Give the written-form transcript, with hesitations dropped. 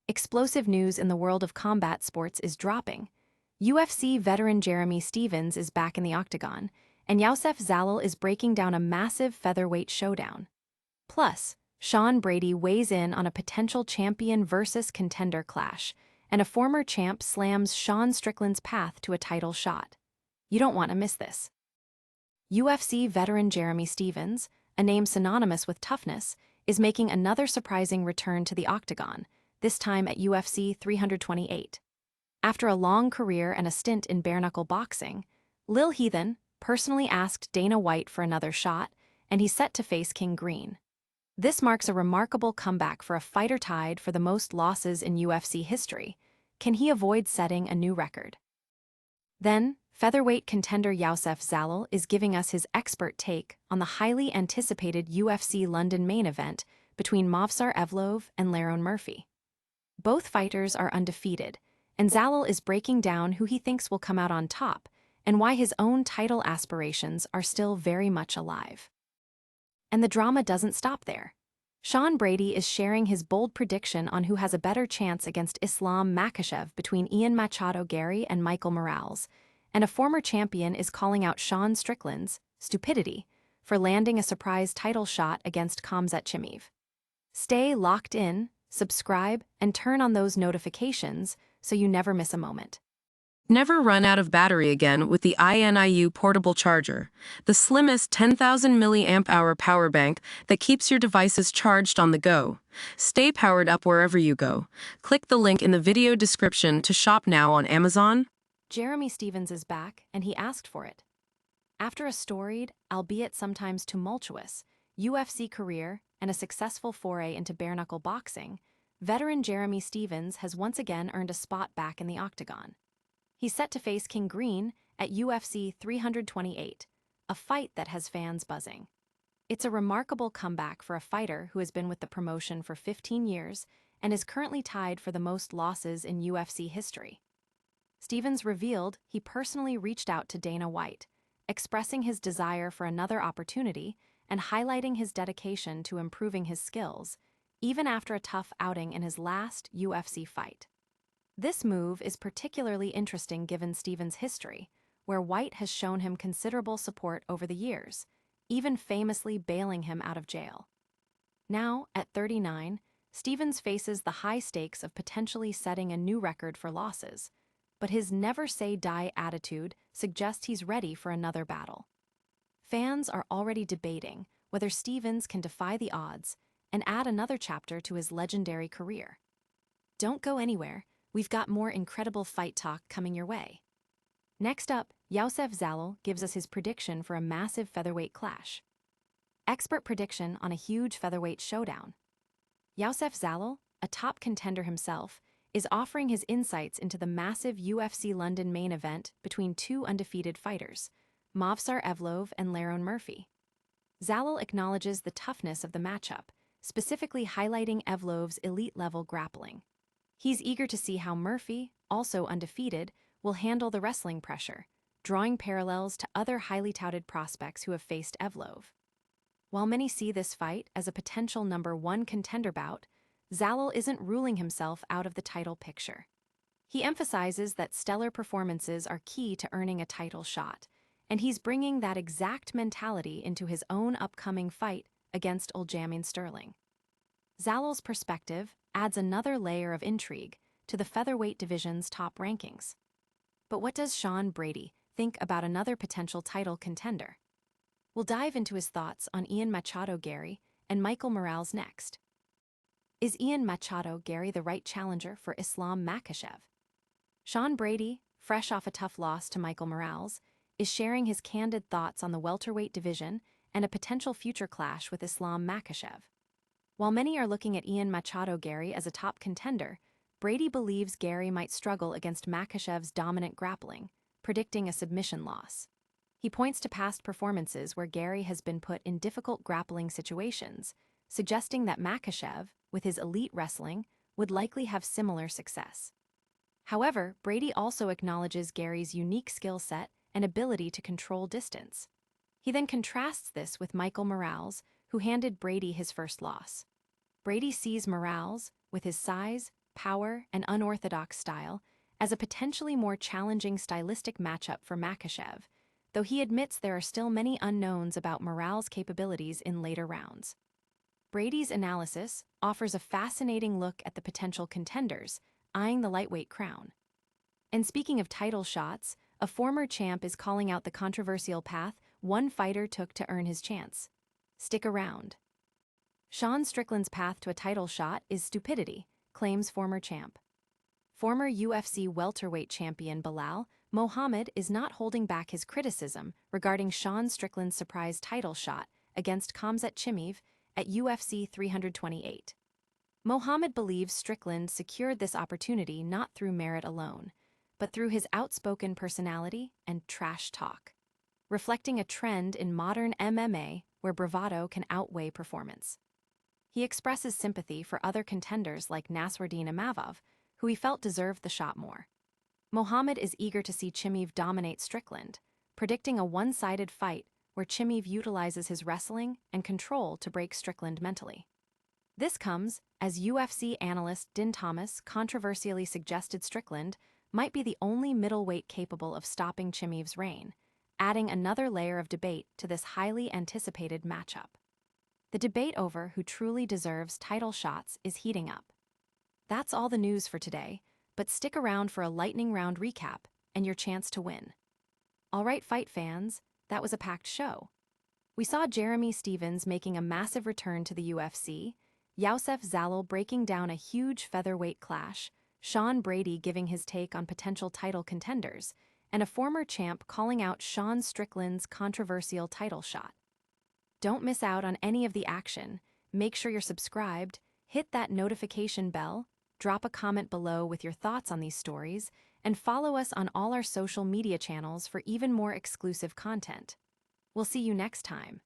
Explosive news in the world of combat sports is dropping. UFC veteran Jeremy Stephens is back in the octagon, and Youssef Zalal is breaking down a massive featherweight showdown. Plus, Brady weighs in on a potential champion versus contender clash, and a former champ slams Sean Strickland's path to a title shot. You don't want to miss this. UFC veteran Jeremy Stephens, a name synonymous with toughness, is making another surprising return to the octagon, this time at UFC 328. After a long career and a stint in bare-knuckle boxing, Lil Heathen personally asked Dana White for another shot, and he's set to face King Green. This marks a remarkable comeback for a fighter tied for the most losses in UFC history. Can he avoid setting a new record? Then, featherweight contender Youssef Zalal is giving us his expert take on the highly anticipated UFC London main event between Movsar Evloev and Lerone Murphy. Both fighters are undefeated, and Zalal is breaking down who he thinks will come out on top and why his own title aspirations are still very much alive. And the drama doesn't stop there. Sean Brady is sharing his bold prediction on who has a better chance against Islam Makhachev between Machado Garry and Michael Morales, and a former champion is calling out Sean Strickland's stupidity for landing a surprise title shot against Khamzat Chimaev. Stay locked in, subscribe, and turn on those notifications so you never miss a moment. Never run out of battery again with the INIU portable charger, the slimmest 10,000 mAh power bank that keeps your devices charged on the go. Stay powered up wherever you go. Click the link in the video description to shop now on Amazon. Jeremy Stephens is back, and he asked for it. After a storied, albeit sometimes tumultuous, UFC career and a successful foray into bare-knuckle boxing, veteran Jeremy Stephens has once again earned a spot back in the octagon. He's set to face King Green at UFC 328, a fight that has fans buzzing. It's a remarkable comeback for a fighter who has been with the promotion for 15 years and is currently tied for the most losses in UFC history. Stephens revealed he personally reached out to Dana White, expressing his desire for another opportunity and highlighting his dedication to improving his skills, even after a tough outing in his last UFC fight. This move is particularly interesting given Stephens' history, where White has shown him considerable support over the years, even famously bailing him out of jail. Now, at 39, Stephens faces the high stakes of potentially setting a new record for losses, but his never-say-die attitude suggests he's ready for another battle. Fans are already debating whether Stephens can defy the odds and add another chapter to his legendary career. Don't go anywhere. We've got more incredible fight talk coming your way. Next up, Youssef Zalal gives us his prediction for a massive featherweight clash. Expert prediction on a huge featherweight showdown. Youssef Zalal, a top contender himself, is offering his insights into the massive UFC London main event between two undefeated fighters, Movsar Evloev and Lerone Murphy. Zalal acknowledges the toughness of the matchup, specifically highlighting Evloev's elite-level grappling. He's eager to see how Murphy, also undefeated, will handle the wrestling pressure, drawing parallels to other highly touted prospects who have faced Evloev. While many see this fight as a potential #1 contender bout, Zalal isn't ruling himself out of the title picture. He emphasizes that stellar performances are key to earning a title shot, and he's bringing that exact mentality into his own upcoming fight against Aljamain Sterling. Zalal's perspective adds another layer of intrigue to the featherweight division's top rankings. But what does Sean Brady think about another potential title contender? We'll dive into his thoughts on Machado Garry and Michael Morales next. Is Machado Garry the right challenger for Islam Makhachev? Sean Brady, fresh off a tough loss to Michael Morales, is sharing his candid thoughts on the welterweight division and a potential future clash with Islam Makhachev. While many are looking at Machado Garry as a top contender, Brady believes Garry might struggle against Makhachev's dominant grappling, predicting a submission loss. He points to past performances where Garry has been put in difficult grappling situations, suggesting that Makhachev, with his elite wrestling, would likely have similar success. However, Brady also acknowledges Garry's unique skill set and ability to control distance. He then contrasts this with Michael Morales, who handed Brady his first loss. Brady sees Morales, with his size, power, and unorthodox style as a potentially more challenging stylistic matchup for Makhachev, though he admits there are still many unknowns about Moral's capabilities in later rounds. Brady's analysis offers a fascinating look at the potential contenders, eyeing the lightweight crown. And speaking of title shots, a former champ is calling out the controversial path one fighter took to earn his chance. Stick around. Sean Strickland's path to a title shot is stupidity, claims former champ. Former UFC welterweight champion Belal Mohammed is not holding back his criticism regarding Sean Strickland's surprise title shot against Khamzat Chimaev at UFC 328. Mohammed believes Strickland secured this opportunity not through merit alone, but through his outspoken personality and trash talk, reflecting a trend in modern MMA where bravado can outweigh performance. He expresses sympathy for other contenders like Nasruddin Imavov, who he felt deserved the shot more. Mohammed is eager to see Chimaev dominate Strickland, predicting a one-sided fight where Chimaev utilizes his wrestling and control to break Strickland mentally. This comes as UFC analyst Din Thomas controversially suggested Strickland might be the only middleweight capable of stopping Chimaev's reign, adding another layer of debate to this highly anticipated matchup. The debate over who truly deserves title shots is heating up. That's all the news for today, but stick around for a lightning round recap and your chance to win. All right, fight fans, that was a packed show. We saw Jeremy Stephens making a massive return to the UFC, Youssef Zalal breaking down a huge featherweight clash, Sean Brady giving his take on potential title contenders, and a former champ calling out Sean Strickland's controversial title shot. Don't miss out on any of the action. Make sure you're subscribed, hit that notification bell, drop a comment below with your thoughts on these stories, and follow us on all our social media channels for even more exclusive content. We'll see you next time.